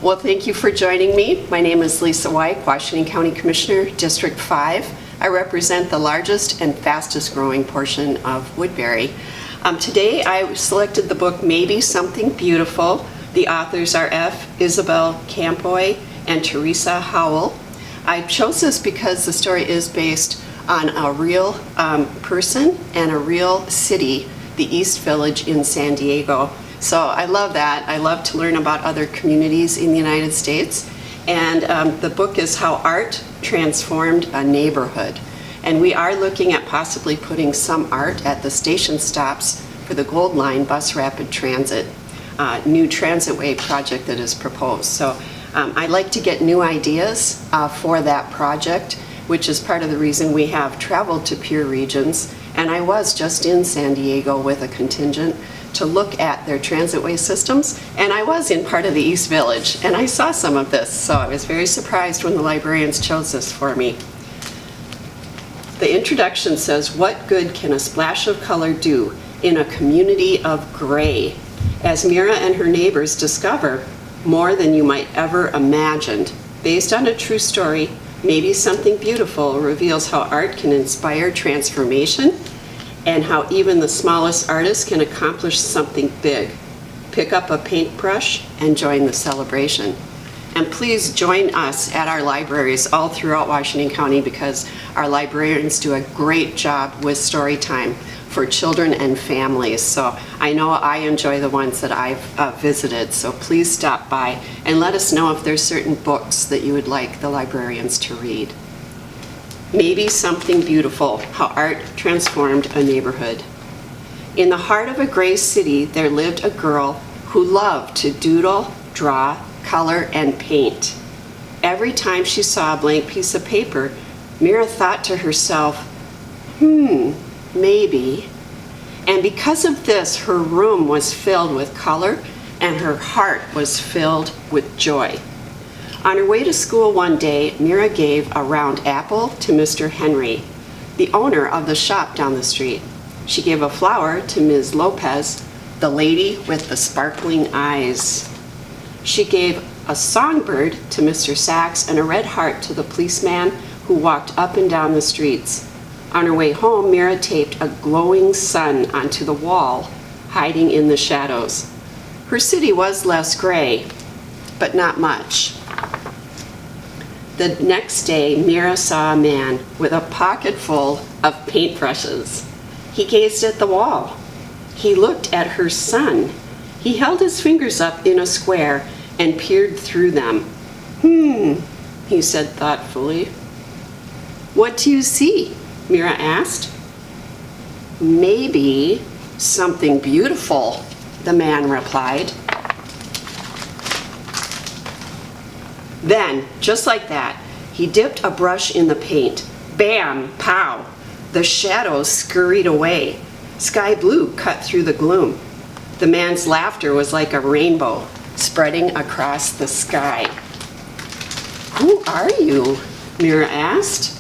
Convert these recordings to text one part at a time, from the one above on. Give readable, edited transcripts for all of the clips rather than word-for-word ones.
Well, thank you for joining me. My name is Lisa Weik, Washington County Commissioner, District 5. I represent the largest and fastest growing portion of Woodbury. Today I selected the book Maybe Something Beautiful. The authors are F. Isabel Campoy and Teresa Howell. I chose this because the story is based on a real person and a real city, the East Village in San Diego. So I love that. I love to learn about other communities in the United States. And the book is How Art Transformed a Neighborhood. And we are looking at possibly putting some art at the station stops for the Gold Line Bus Rapid Transit, new transitway project that is proposed. So I like to get new ideas for that project, which is part of the reason we have traveled to peer regions. And I was just in San Diego with a contingent to look at their transitway systems, and I was in part of the East Village, and I saw some of this, so I was very surprised when the librarians chose this for me. The introduction says, "What good can a splash of color do in a community of gray?" As Mira and her neighbors discover more than you might ever imagined. Based on a true story, Maybe Something Beautiful reveals how art can inspire transformation and how even the smallest artist can accomplish something big. Pick up a paintbrush and join the celebration. And please join us at our libraries all throughout Washington County, because our librarians do a great job with story time for children and families. So I know I enjoy the ones that I've visited, so please stop by and let us know if there's certain books that you would like the librarians to read. Maybe Something Beautiful, How Art Transformed a Neighborhood. In the heart of a gray city, there lived a girl who loved to doodle, draw, color, and paint. Every time she saw a blank piece of paper, Mira thought to herself, maybe. And because of this, her room was filled with color and her heart was filled with joy. On her way to school one day, Mira gave a round apple to Mr. Henry, the owner of the shop down the street. She gave a flower to Ms. Lopez, the lady with the sparkling eyes. She gave a songbird to Mr. Sachs and a red heart to the policeman who walked up and down the streets. On her way home, Mira taped a glowing sun onto the wall, hiding in the shadows. Her city was less gray, but not much. The next day, Mira saw a man with a pocket full of paintbrushes. He gazed at the wall. He looked at her sun. He held his fingers up in a square and peered through them. He said thoughtfully. "What do you see?" Mira asked. "Maybe something beautiful," the man replied. Then, just like that, he dipped a brush in the paint. Bam! Pow! The shadows scurried away. Sky blue cut through the gloom. The man's laughter was like a rainbow spreading across the sky. "Who are you?" Mira asked.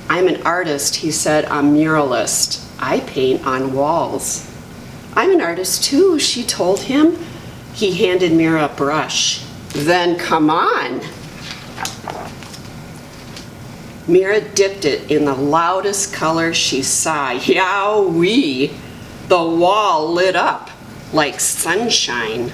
"I'm an artist," he said, "a muralist. I paint on walls." "I'm an artist too," she told him. He handed Mira a brush. "Then come on." Mira dipped it in the loudest color she saw. Yowee! The wall lit up like sunshine.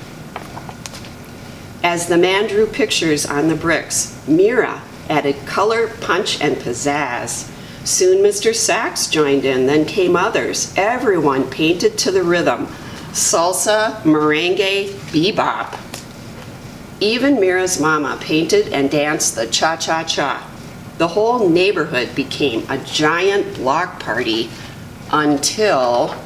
As the man drew pictures on the bricks, Mira added color, punch, and pizzazz. Soon Mr. Sachs joined in, then came others. Everyone painted to the rhythm. Salsa, merengue, bebop. Even Mira's mama painted and danced the cha-cha-cha. The whole neighborhood became a giant block party until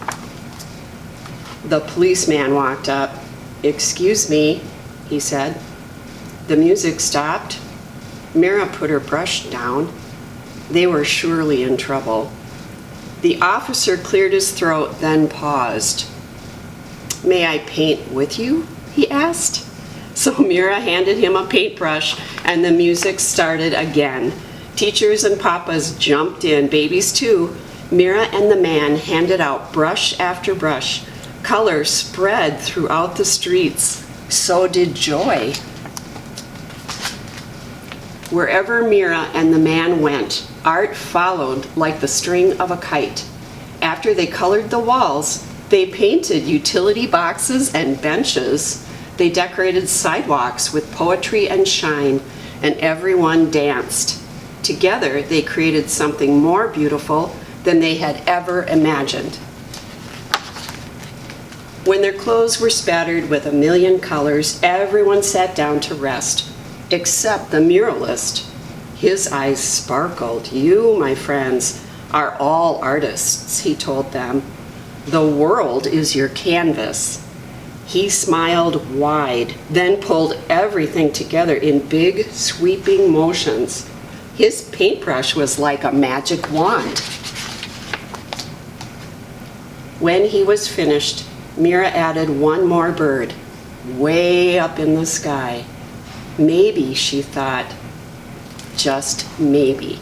the policeman walked up. "Excuse me," he said. The music stopped. Mira put her brush down. They were surely in trouble. The officer cleared his throat, then paused. "May I paint with you?" he asked. So Mira handed him a paintbrush and the music started again. Teachers and papas jumped in, babies too. Mira and the man handed out brush after brush. Color spread throughout the streets. So did joy. Wherever Mira and the man went, art followed like the string of a kite. After they colored the walls, they painted utility boxes and benches. They decorated sidewalks with poetry and shine, and everyone danced. Together, they created something more beautiful than they had ever imagined. When their clothes were spattered with a million colors, everyone sat down to rest, except the muralist. His eyes sparkled. "You, my friends, are all artists," he told them. "The world is your canvas." He smiled wide, then pulled everything together in big, sweeping motions. His paintbrush was like a magic wand. When he was finished, Mira added one more bird, way up in the sky. Maybe, she thought, just maybe.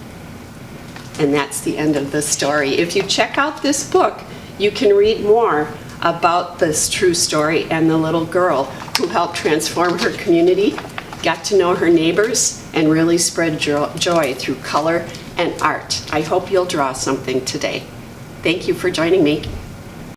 And that's the end of the story. If you check out this book, you can read more about this true story and the little girl who helped transform her community, got to know her neighbors, and really spread joy through color and art. I hope you'll draw something today. Thank you for joining me.